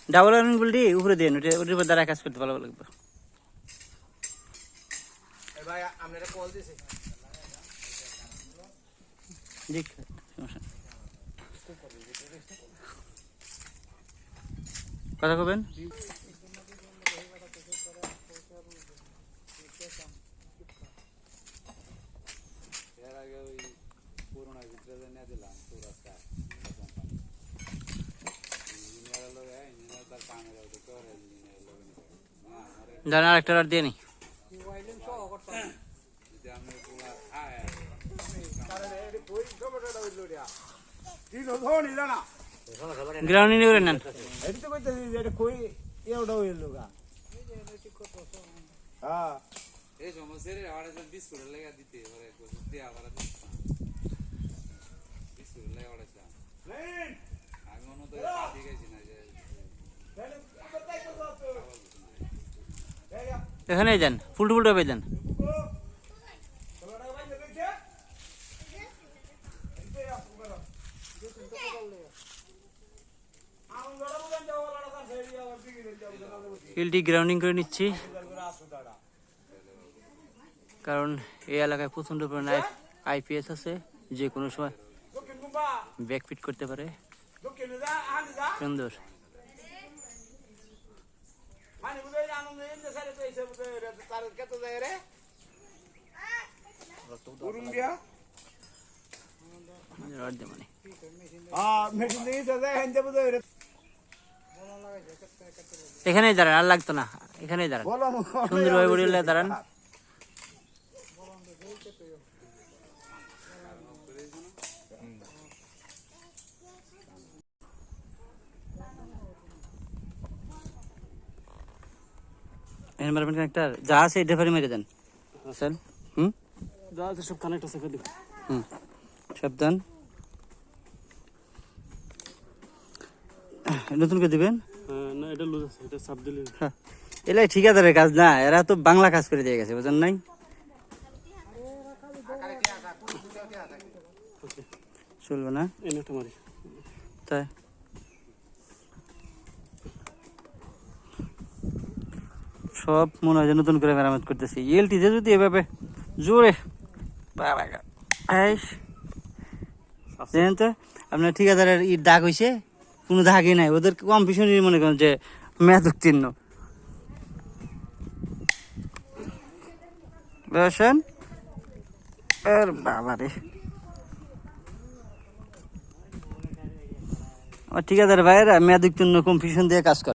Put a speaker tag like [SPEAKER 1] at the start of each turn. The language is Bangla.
[SPEAKER 1] ডাবল আর্মিং বলটি উপরে দেন, ওটার উপর দ্বারা কাজ করতে ভালো লাগবে।
[SPEAKER 2] ভাই আপনারা কল দিয়েছে
[SPEAKER 1] দেখ সমস্যা কথা কবেন। জানা আরেকটা রাত দিয়ে নি গ্রাউন্ড নিয়ে করে নেন। এখানে যান, ফুলটু ফুলটা পেয়ে যান। ফিল্ডটি গ্রাউন্ডিং করে নিচ্ছি, কারণ এই এলাকায় প্রচন্ড পরিমাণে আইপিএস আছে, যে কোনো সময় ব্যাকফিট করতে পারে। সুন্দর এখানেই দাঁড়ান, আর লাগতো না, এখানেই দাঁড়ান, সুন্দরভাবে বড়িয়ে দাঁড়ান। এনভায়রনমেন্ট কানেক্টর যা আছে এটা ফেলে মেরে দেন স্যার।
[SPEAKER 3] যা আছে সব কানেক্ট আছে ফেলি।
[SPEAKER 1] সাবধান, নতুন করে দিবেন।
[SPEAKER 3] না এটা লুজ আছে, এটা সাব দিলে।
[SPEAKER 1] হ্যাঁ, এলাই ঠিকাদারের কাজ না, এরা তো বাংলা কাজ করে দিয়ে গেছে, বুঝেন নাই? চলবে না তাই সব মনে হয় নতুন করে মেরামত করতেছি। এলটিতে যদি এভাবে জোরে জানেন তো আপনার ঠিকাদারের ইট দাগ হয়েছে, কোনো দাগই নাই, ওদের কম্পিটিশনই মনে করেন যে ম্যাথ উত্তীর্ণ। বুঝছেন? আর বাবা রে, আমার ঠিকাদার ভাইয়েরা ম্যাথ উত্তীর্ণ কম্পিটিশন দিয়ে কাজ করে।